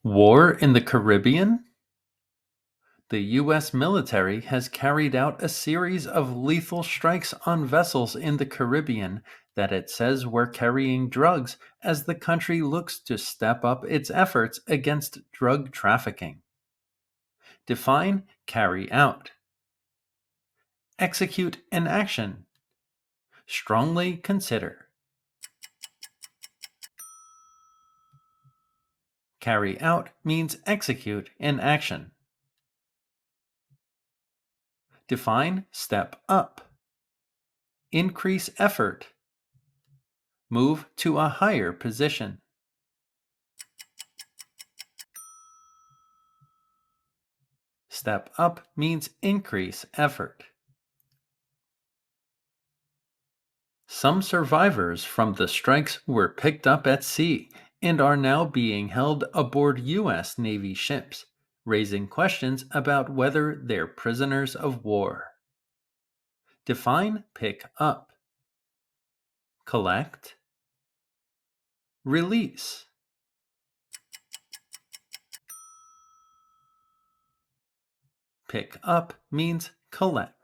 War in the Caribbean? The U.S. military has carried out a series of lethal strikes on vessels in the Caribbean that it says were carrying drugs as the country looks to step up its efforts against drug trafficking. Define carry out. Execute an action. Strongly consider. Carry out means execute an action. Define step up. Increase effort. Move to a higher position. Step up means increase effort. Some survivors from the strikes were picked up at sea and are now being held aboard U.S. Navy ships, raising questions about whether they're prisoners of war. Define pick up. Collect. Release. Pick up means collect.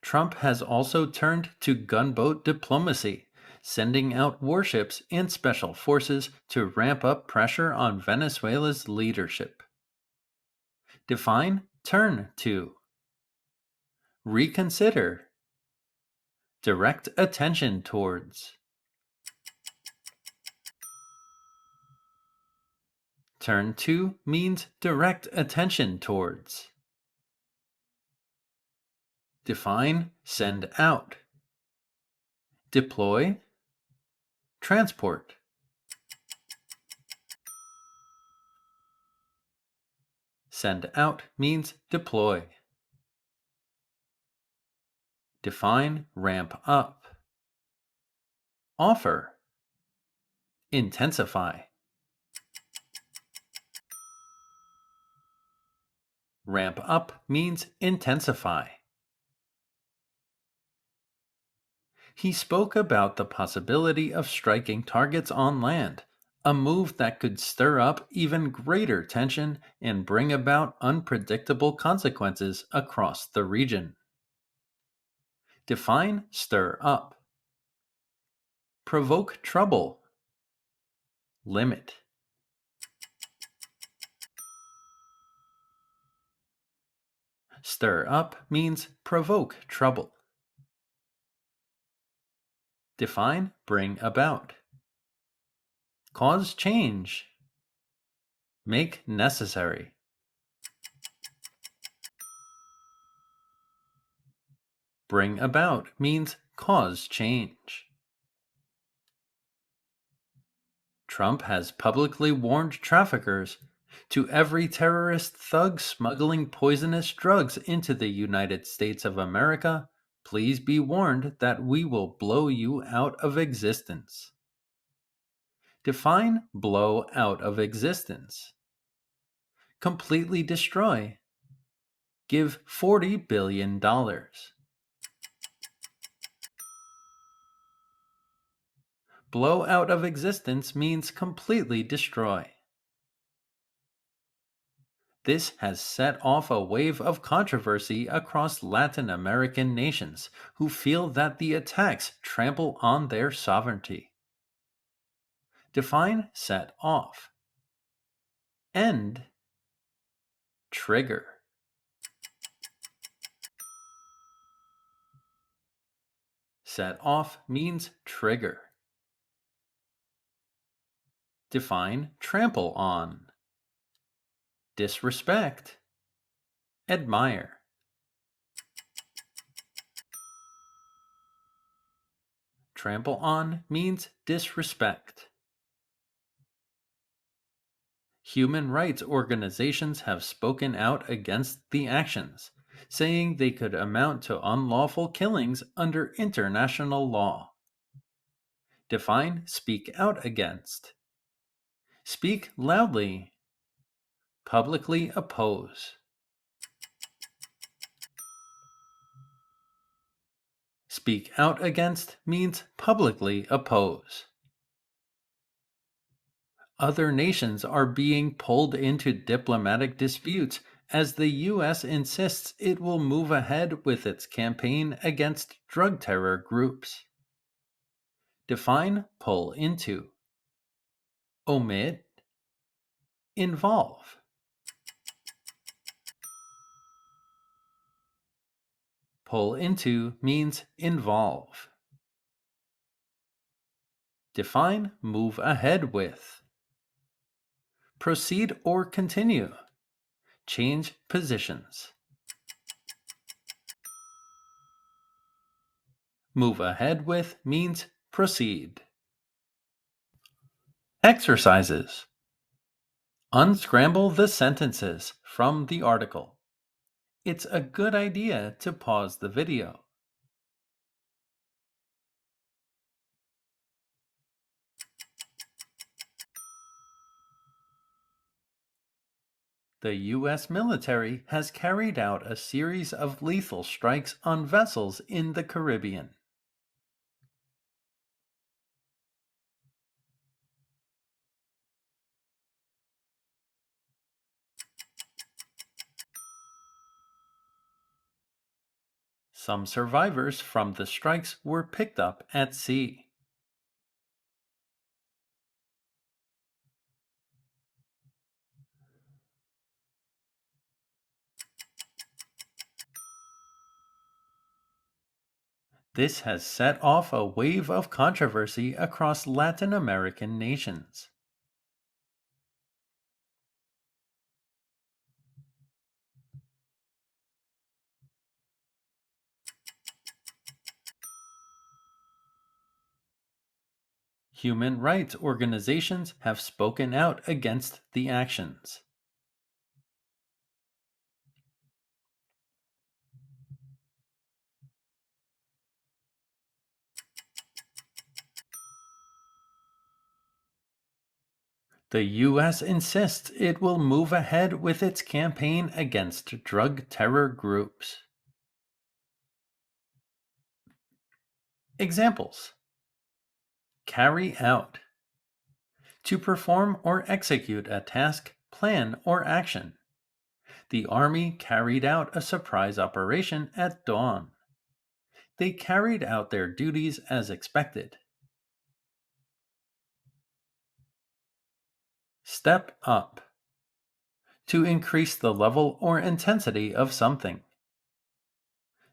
Trump has also turned to gunboat diplomacy, sending out warships and special forces to ramp up pressure on Venezuela's leadership. Define turn to. Reconsider. Direct attention towards. Turn to means direct attention towards. Define send out. Deploy. Transport. Send out means deploy. Define ramp up. Offer. Intensify. Ramp up means intensify. He spoke about the possibility of striking targets on land, a move that could stir up even greater tension and bring about unpredictable consequences across the region. Define stir up. Provoke trouble. Limit. Stir up means provoke trouble. Define bring about. Cause change. Make necessary. Bring about means cause change. Trump has publicly warned traffickers, to every terrorist thug smuggling poisonous drugs into the United States of America, please be warned that we will blow you out of existence. Define blow out of existence. Completely destroy. Give $40 billion. Blow out of existence means completely destroy. This has set off a wave of controversy across Latin American nations who feel that the attacks trample on their sovereignty. Define set off. End. Trigger. Set off means trigger. Define trample on. Disrespect. Admire. Trample on means disrespect. Human rights organizations have spoken out against the actions, saying they could amount to unlawful killings under international law. Define speak out against. Speak loudly. Publicly oppose. Speak out against means publicly oppose. Other nations are being pulled into diplomatic disputes as the U.S. insists it will move ahead with its campaign against drug terror groups. Define pull into. Omit. Involve. Pull into means involve. Define move ahead with. Proceed or continue. Change positions. Move ahead with means proceed. Exercises. Unscramble the sentences from the article. It's a good idea to pause the video. The U.S. military has carried out a series of lethal strikes on vessels in the Caribbean. Some survivors from the strikes were picked up at sea. This has set off a wave of controversy across Latin American nations. Human rights organizations have spoken out against the actions. The U.S. insists it will move ahead with its campaign against drug terror groups. Examples: carry out, to perform or execute a task, plan, or action. The Army carried out a surprise operation at dawn. They carried out their duties as expected. Step up, to increase the level or intensity of something.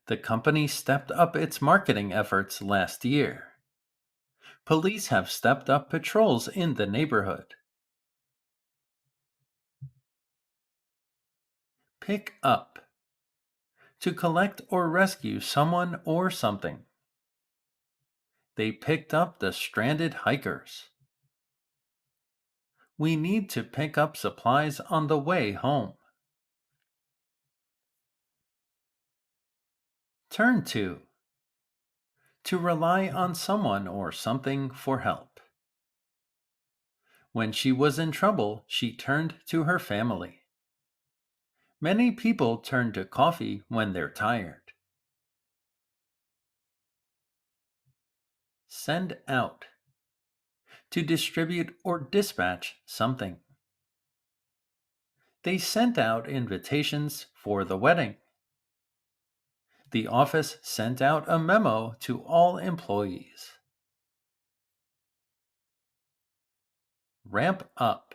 The company stepped up its marketing efforts last year. Police have stepped up patrols in the neighborhood. Pick up, to collect or rescue someone or something. They picked up the stranded hikers. We need to pick up supplies on the way home. Turn to rely on someone or something for help. When she was in trouble, she turned to her family. Many people turn to coffee when they're tired. Send out, to distribute or dispatch something. They sent out invitations for the wedding. The office sent out a memo to all employees. Ramp up,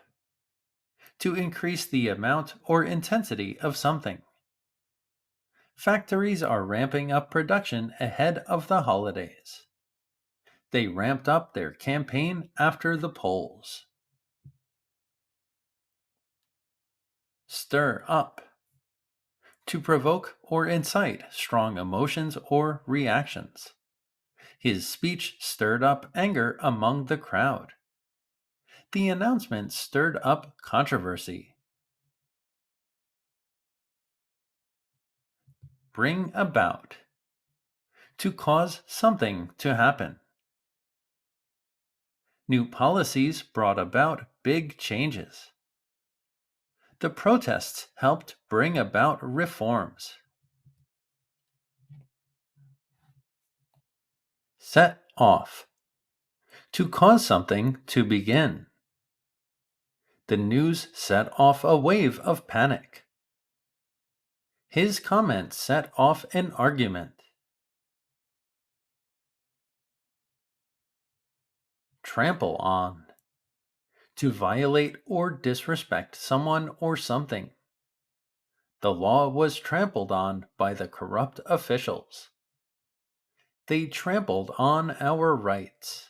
to increase the amount or intensity of something. Factories are ramping up production ahead of the holidays. They ramped up their campaign after the polls. Stir up, to provoke or incite strong emotions or reactions. His speech stirred up anger among the crowd. The announcement stirred up controversy. Bring about, to cause something to happen. New policies brought about big changes. The protests helped bring about reforms. Set off, to cause something to begin. The news set off a wave of panic. His comment set off an argument. Trample on. To violate or disrespect someone or something. The law was trampled on by the corrupt officials. They trampled on our rights.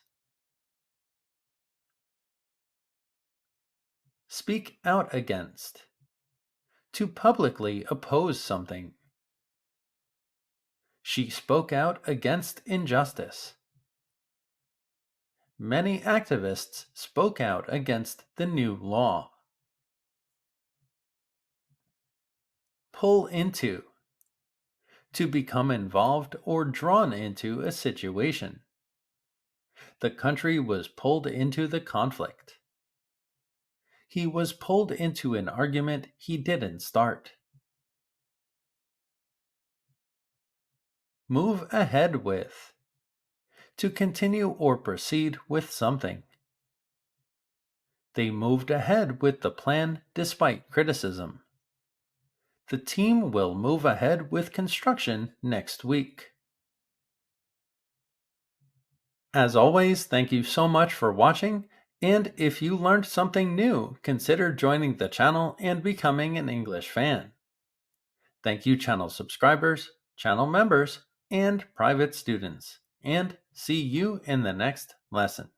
Speak out against. To publicly oppose something. She spoke out against injustice. Many activists spoke out against the new law. Pull into. To become involved or drawn into a situation. The country was pulled into the conflict. He was pulled into an argument he didn't start. Move ahead with. To continue or proceed with something. They moved ahead with the plan despite criticism. The team will move ahead with construction next week. As always, thank you so much for watching, and if you learned something new, consider joining the channel and becoming an English fan. Thank you, channel subscribers, channel members, and private students, and see you in the next lesson.